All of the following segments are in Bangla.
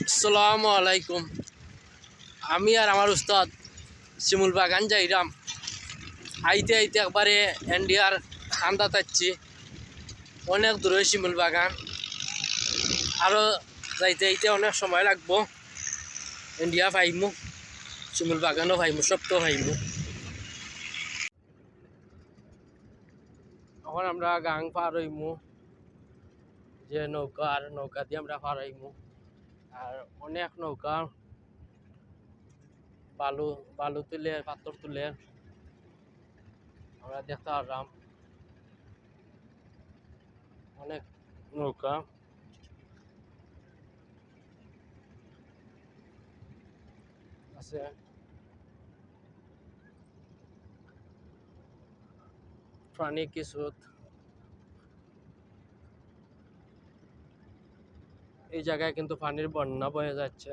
আসসালামু আলাইকুম। আমি আর আমার উস্তাদ শিমুল বাগান যাইরাম। আইতে আইতে একবারে ইন্ডিয়ার খান্দা তাচ্ছি, অনেক দূরে শিমুল বাগান। আরও যাইতে আইতে অনেক সময় লাগবো। ইন্ডিয়া পাইমু, শিমুল বাগানও পাইমু, সব তো পাইমু। এখন আমরা গাং পার হইমু, যে নৌকা দিয়ে আমরা পার হইমু। আর অনেক নৌকা বালু বালু তুলে, পাথর তুলে আমরা দেখতে পারলাম। অনেক নৌকা আছে। প্রাণী কিছু এই জায়গায় কিন্তু পানির বন্যা বয়ে যাচ্ছে।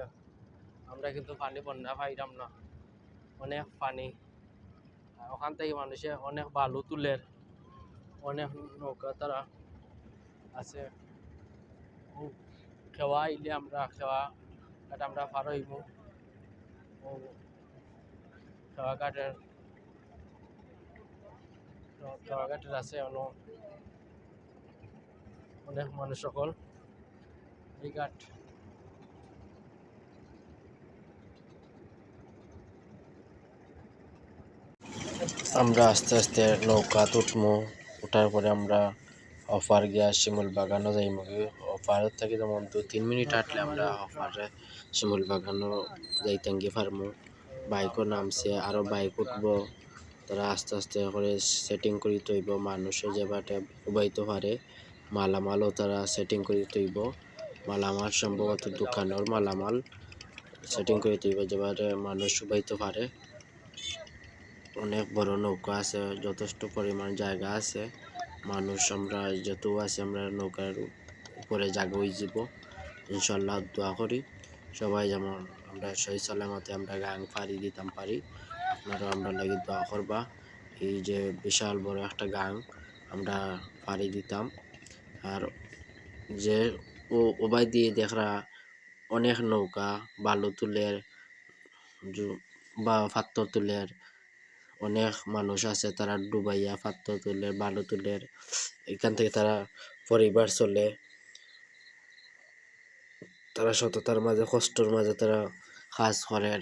আমরা কিন্তু বন্যা পাইলাম না, অনেক পানি। ওখান থেকে মানুষে অনেক বালু তুলে, অনেক নৌকা তারা আছে। খেওয়া আইলে আমরা আমরা পার হইব। খেওয়া ঘাটের আছে অনেক মানুষ সকল এই ঘাট। আমরা আস্তে আস্তে নৌকা উঠমু, উঠার পরে আমরা অফার গিয়া শিমুল বাগানও যাইমু। অফার থেকে যেমন 2-3 মিনিট হাঁটলে আমরা অফারে শিমুল বাগানও যাইতাম গিয়ে পারমু। বাইকও নামছে, আরও বাইক উঠবো। তারা আস্তে আস্তে করে সেটিং করি তৈব, মানুষে যে বাটে উবাইতে পারে মালামালও তারা সেটিং করি তৈব। মালামাল সম্ভবত দোকানের মালামাল সেটিং করে তৈব, যেবারে মানুষ উবাইতে পারে। অনেক বড় নৌকা আছে, যথেষ্ট পরিমাণ জায়গা আছে। মানুষ আমরা যত আছে আমরা নৌকার উপরে জায়গা হয়ে যাব ইনশাল্লাহ। দোয়া করি সবাই যেমন আমরা সহি সালামতে আমরা গাং পাড়ি দিতাম পারি। আপনারাও আমরা লাগি দোয়া করবা। এই যে বিশাল বড় একটা গাং আমরা পাড়ি দিতাম। আর যে ওবাই দিয়ে দেখরা অনেক নৌকা বালু তুলের বা পাথর তুলের অনেক মানুষ আছে, তারা ডুবাইয়া পাথর তুলে বালু তুলের, এখান থেকে তারা পরিবার চলে। তারা সততার মাঝে কষ্টর মাঝে তারা কাজ করে।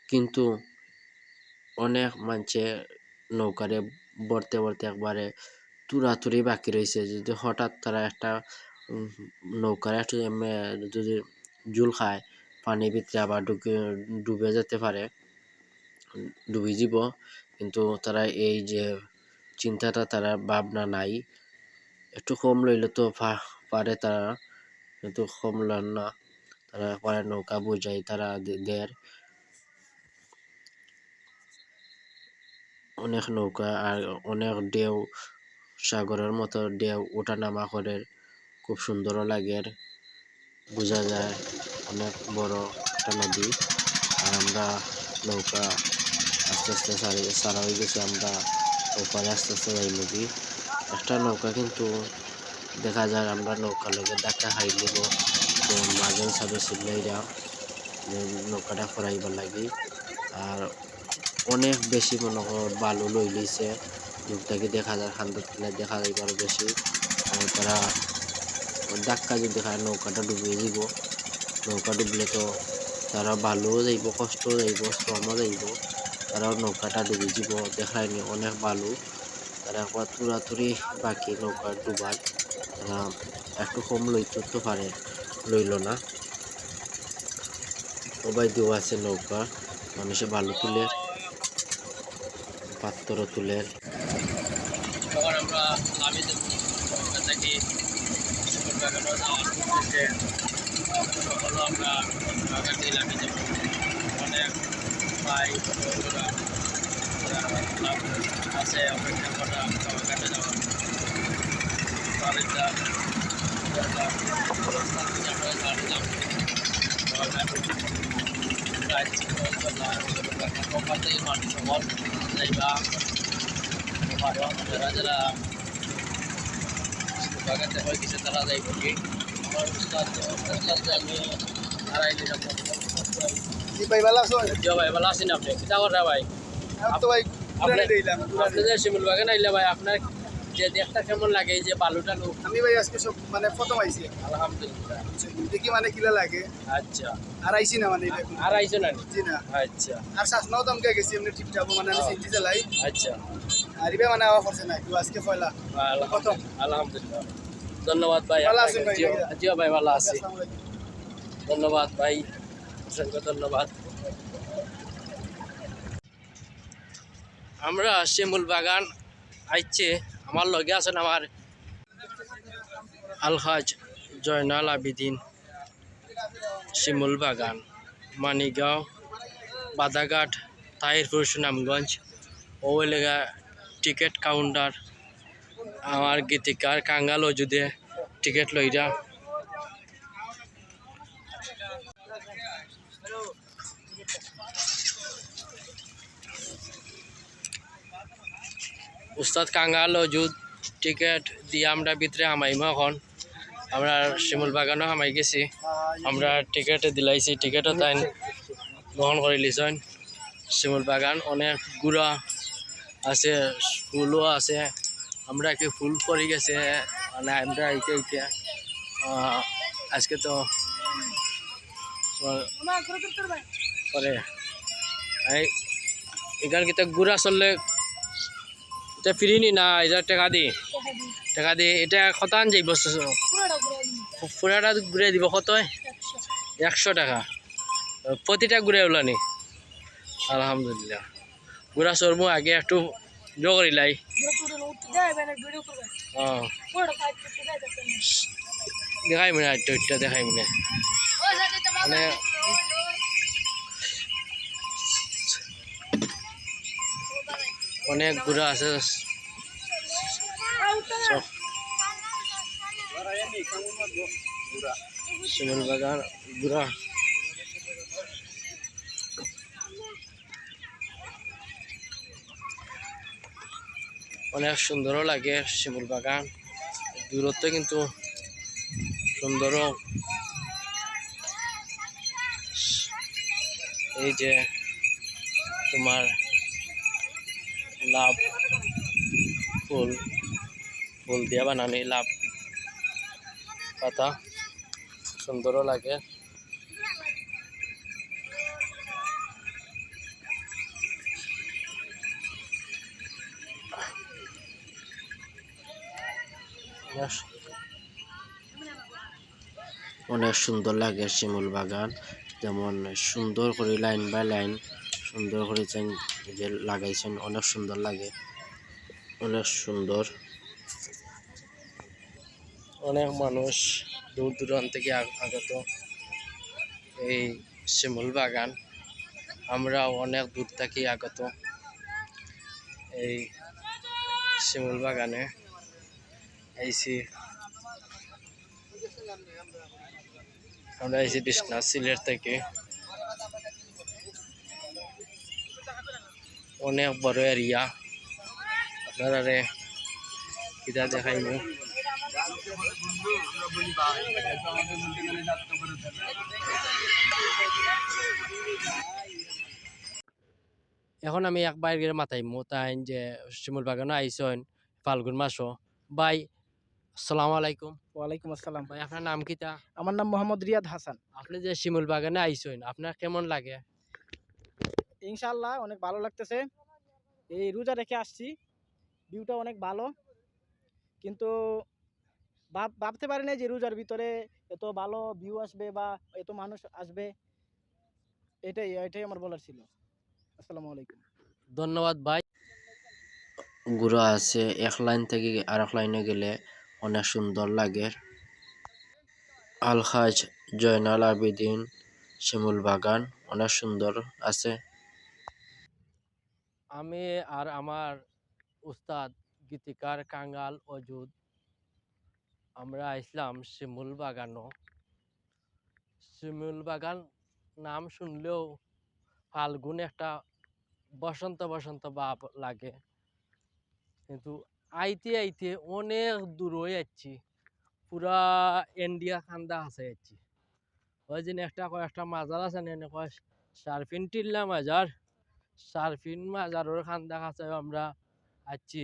কিন্তু অনেক মানুষে নৌকারে বর্তে বর্তে একবারে তুরাতুরি বাকি রয়েছে। যদি হঠাৎ তারা একটা নৌকার একটু যদি জুল খায়, পানির ভিতরে আবার ডুবে যেতে পারে, ডুবে যাব। কিন্তু তারা এই যে চিন্তাটা তারা ভাবনা নাই। একটু কম লইলে তো পারে তারা, কিন্তু কম লন না। তারা পরে নৌকা বুঝাই তারা দেয়। অনেক নৌকা আর অনেক ঢেউ, সাগরের মতো ঢেউ ওঠা নামা করে, খুব সুন্দরও লাগে, বোঝা যায় অনেক বড় একটা নদী। আর আমরা নৌকা আস্তে আস্তে সারা হয়ে গেছে, আমরা ওপারে আস্তে আস্তে যাই নদী। একটা নৌকা কিন্তু দেখা যায় আমরা নৌকা লোকে ডাক্কা খাই দিব, তো মাঝন সাথে সিলাইরা নৌকাটা ফরাইবার লাগি। আর অনেক বেশি মনে কর বালু লই লইছে, নৌকাকে দেখা যায় খান্দাত দেখা যায় আরো বেশি। আর তারা ডাক্কা যদি খায় নৌকাটা ডুবিয়ে দিব। নৌকা ডুবলে তো তারা বালুও যাইব, কষ্টও যাইব, শ্রমও যাইব, তারাও নৌকাটা ডুবি যাব। দেখায়নি অনেক বালু, তারা একবার তুরাতুরি বাকি নৌকা ডুবার। তারা একটু কম লইতে তো পারে, লইল না। সবাই দিও আছে নৌকা, মানুষে বালু তুলে পাথরও তুলে। তখন আমরা নামি দেব নৌকা থেকে শিমুল বাগানও যাওয়ার উদ্দেশ্যে সকলও আমরা নৌকা দিয়ে নামি দেব। অনেক ভাই বন্ধুরা আছে অপেক্ষা করা নৌকা ঘাটে যাওয়ার। বাড়িটা মানুষ সকল যাইবা যারা যারা বাগাতে হয় কিছু তারা যাইব কি জি ভাই ভালো আছো? ভাই ভালো আছেন আপনি কিতা করেন ভাই? আমি তো ভাই ঘুরে দিলাম আপনি যে শিমুল বাগান আইলে ভাই আপনার যে দেখতে কেমন লাগে এই যে বালু টালু? আমি ভাই আজকে সব মানে প্রথম আইছি আলহামদুলিল্লাহ। দেখি মানে কিলা লাগে আচ্ছা আর আইছি না মানে এটা আর আইছো না? জি না আচ্ছা আর শাসনাও তো আমাকে গেছি এমনি ঠিকঠাক মানে আমি সিনজি চালাই আচ্ছা আর ইবে মানে আওয়া করছে না একটু আজকে পয়লা প্রথম আলহামদুলিল্লাহ। ধন্যবাদ ভাই। ভালো আছেন ভাই? জিও ভাই ভালো আছি। আসসালামু আলাইকুম। ধন্যবাদ ভাই, অসংখ্য ধন্যবাদ। আমরা শিমুল বাগান আইছে, আমার লগে আছেন আমার আলহাজ জয়নাল আবিদিন। শিমুল বাগান মানিগাঁও বাদাঘাট তাহিরপুর সুনামগঞ্জ ও এলাকা টিকিট কাউন্টার আমার গীতিকার কাঙ্গাল অজুদে টিকিট লইরা উস্তাদ কাঙ্গাল অজুদ টিকিট দিয়ে আমরা ভিতরে হামাইম। এখন আমরা শিমুল বাগানও হামাই গেছি, আমরা টিকিট দিলাইছি, টিকিটও তাই গ্রহণ করে লিছেন। শিমুল বাগান অনেক গুড়া আছে, ফুলও আছে, আমরা কি ফুল পরে গেছে মানে আমরা এইটা আজকে তো পরে এখান কি গুড়া চললে এটা ফিরিনি না এটা টাকা দি এটা কতান যাইব পুরাটা ঘুরে দিব কত? 100 টাকা প্রতিটা ঘুরে ওলানি। আলহামদুলিল্লাহ ঘুরা চর্ম আগে একটু জো করিলাই। দেখাই মানে আটটা দেখাই মানে মানে অনেক ঘুরা আছে শিমুল বাগান ঘুরা অনেক সুন্দরও লাগে। শিমুল বাগান দূরত্ব কিন্তু সুন্দরও। এই যে তোমার লাভ ফুল ফুল দিয়া বানানি লাভ পাতা সুন্দরও লাগে। অনেক সুন্দর লাগে শিমুল বাগান, যেমন সুন্দর করে লাইন বাই লাইন সুন্দর করে যে লাগাইছেন, অনেক সুন্দর লাগে, অনেক সুন্দর। অনেক মানুষ দূর দূরান্ত থেকে আগত এই শিমুল বাগান, আমরা অনেক দূর থেকে আগত এই শিমুল বাগানে আইছি। আমরা আইছি বিশ্বনাথ সিলেট থেকে। অনেক বড় এরিয়া, আপনারা কিটা দেখাইব। এখন আমি এক বাইরের মাথাইমু তাই যে শিমুল বাগানও আইসন ফাল্গুন মাসও। ভাই আসসালামু আলাইকুম। ওয়ালাইকুম আসসালাম। ভাই আপনার নাম কিটা? আমার নাম মোহাম্মদ রিয়াদ হাসান। আপনি যে শিমুল বাগানে আইসন আপনার কেমন লাগে? ইনশাআল্লাহ অনেক ভালো লাগতেছে। এই রোজা রেখে আসছি, ভিউটা অনেক ভালো, কিন্তু ভাবতে পারি না যে রোজার ভিতরে এত ভালো ভিউ আসবে বা এত মানুষ আসবে। এটাই আমার বলার ছিল। আসসালামু আলাইকুম। ধন্যবাদ ভাই। গুড়া আছে, এক লাইন থেকে আর এক লাইনে গেলে অনেক সুন্দর লাগে। আলহাজ জয়নাল আবেদিন শিমুল বাগান অনেক সুন্দর আছে। আমি আর আমার উস্তাদ গীতিকার কাঙ্গাল অজুদ আমরা আসলাম শিমুল বাগানও। শিমুল বাগান নাম শুনলেও ফাল্গুন একটা বসন্ত বসন্ত ভাব লাগে, কিন্তু আইতে আইতে অনেক দূর হয়ে যাচ্ছি, পুরা ইন্ডিয়া খান্দা আছে আছি ওই দিন একটা মাজার আছে না কয় সারফিন টিল্লা মাজার সারফিন মাজারের খান্দা কাছে আমরা আছি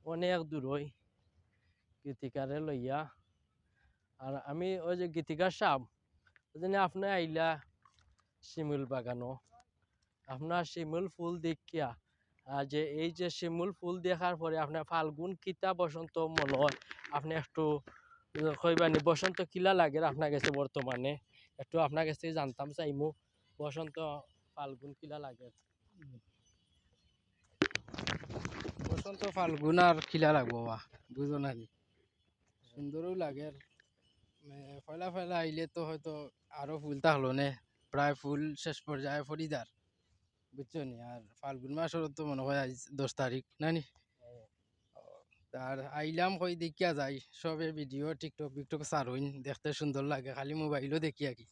অনেক দূর ওই গীতিকারে লইয়া আর আমি ওই যে গীতিকার সাপ ওই দিন আপনি আইলা শিমুল বাগানো আপনার শিমুল ফুল দেখিয়া আর যে এই যে শিমুল ফুল দেখার পরে আপনার ফাল্গুন কিতা বসন্ত মনে হয় আপনি একটু কইবানি বসন্ত কিলা লাগে আপনার কাছে বর্তমানে একটু আপনার কাছে জানতাম চাইমু বসন্ত ফাল্গুন কিলা লাগে বসন্ত ফাল্গুন আর খিলা লাগবো বা বুঝো না নি সুন্দরও লাগে ফয়লা ফয়লা আইলে তো হয়তো আরো ফুল থাকলো নে প্রায় ফুল শেষ পর্যায়ে ফরিদার বুঝছো নি আর ফাল্গুন মাসের তো মনে হয় আজ 10 তারিখ না নি আর আইলাম কই দেখিয়া যাই সবে ভিডিও টিকটক বিকটক সারইন দেখতে সুন্দর লাগে খালি মোবাইলও দেখিয়া কি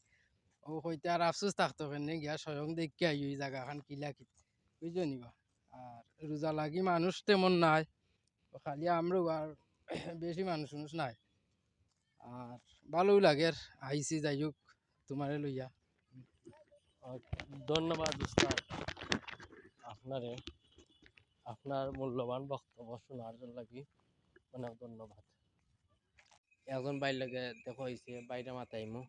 ও হইতে আর আফসোস থাকতো কেন গিয়া স্বয়ং দেখিয়া ওই জায়গাখান কিলা কি বুঝছো নি বা আর রোজা লাগি মানুষ তেমন নাই তো খালি আমরাও আর বেশি মানুষ মানুষ নাই আর ভালোও লাগে আর আইসি যাই হোক তোমারে লইয়া ধন্যবাদ উস্তাদ আপনারে আপনার মূল্যবান বক্তব্য শোনার জন্য লাগি অনেক ধন্যবাদ এখন বাইর লাগে দেখো হয়েছে বাইরে মাথাইমু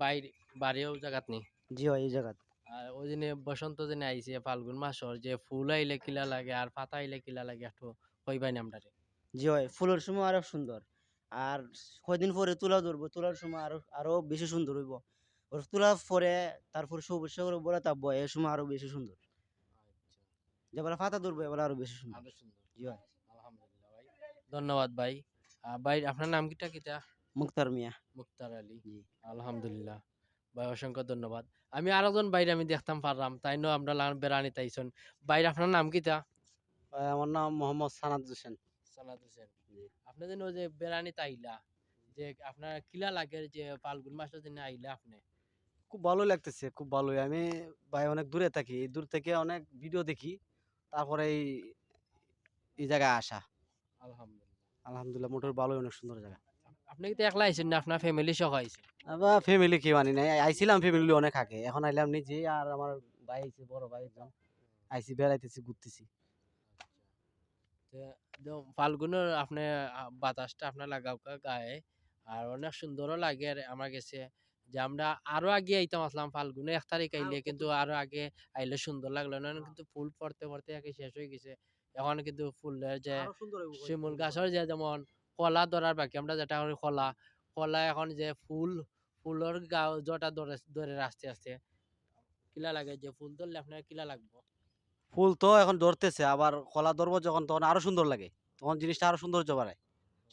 বাইরে বাড়িও জায়গাত নেই জি হয় এই জায়গা আর ওই দিনে বসন্ত দিনে আইছে ফাল্গুন মাসর যে ফুল আইলে কিলা লাগে আর পাতা আইলে কিলা লাগে একটু কইবাই নামটারে জি হয় ফুলের সময় আরো সুন্দর আর কয়দিন পরে তুলা ধরবো তুলার সময় আরো আরো বেশি সুন্দর হইব ওর তুলা পরে তারপর সবুজ সাগর বলে তাপবো এই সময় আরো বেশি সুন্দর যেবার পাতা ধরবো এবার আরো বেশি সুন্দর আরো সুন্দর জি হয় আলহামদুলিল্লাহ ভাই ধন্যবাদ ভাই ভাই আপনার নাম কিটা কিটা মুক্তার মিয়া মুক্তার আলী জি আলহামদুলিল্লাহ ভাই অসংখ্য ধন্যবাদ আমি আর একজন বাইরে আমি দেখতাম পারলাম তাই নো আমরা বেড়ানি তাইছন বাইরে আপনার নাম কিটা আমার নাম মোহাম্মদ সানাদ হোসেন সালাদ হোসেন আপনি যেন ওই যে বেড়ানি তাইলা যে আপনার কিলা লাগে যে ফাল্গুন মাসের দিনে আইলা আপনি খুব ভালো লাগতেছে খুব ভালোই আমি ভাই অনেক দূরে থাকি এই দূর থেকে অনেক ভিডিও দেখি তারপরে এই জায়গায় আসা আলহামদুলিল্লাহ আলহামদুলিল্লাহ মোটর ভালোই অনেক সুন্দর জায়গা আপনি কি তো একলা আইছেন না আপনার ফ্যামিলি সহ আইছেন আবার ফ্যামিলি কেউ আনি নাই আইছিলাম ফ্যামিলি অনেক আগে এখন আইলাম নিজে আর আমার ভাই আইছে বড় ভাই একজন আইছি বেড়াইতেছি ঘুরতেছি ফাল্গুনের আপনি বাতাসটা আপনার লাগাও গায়ে আর অনেক সুন্দরও লাগে আর আমার কাছে যে আমরা আরো আগে আইতাম আসলাম ফাল্গুনে 1 তারিখ আইলে কিন্তু আরো আগে আইলে সুন্দর লাগলো না কিন্তু ফুল পড়তে পড়তে একে শেষ হয়ে গেছে এখন কিন্তু ফুলের যে আরো সুন্দর হইবো ভাই, শিমুল ফুল গাছের যে যেমন কলা ধরার বাকি আমরা যেটা করি কলা কলা এখন যে ফুলের গাও জটা ধরে ধরে আস্তে আস্তে কিলা লাগে যে ফুল ধরলে আপনার কিলা লাগবে ফুল তো এখন ধরতেছে আবার কলা ধরবো যখন তখন আরো সুন্দর লাগে তখন জিনিসটা আরো সৌন্দর্য বাড়ায়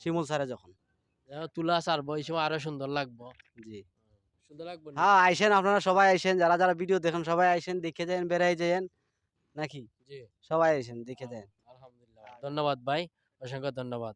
শিমুল ছাড়ে যখন তুলা সারবো এই সময় আরো সুন্দর লাগবে জি সুন্দর লাগবে না? হ্যাঁ আইসেন আপনারা সবাই আইসেন যারা যারা ভিডিও দেখেন সবাই আইসেন দেখে যান বেড়াই যান নাকি জি সবাই আইসেন দেখে যান আলহামদুলিল্লাহ ধন্যবাদ ভাই অসংখ্য ধন্যবাদ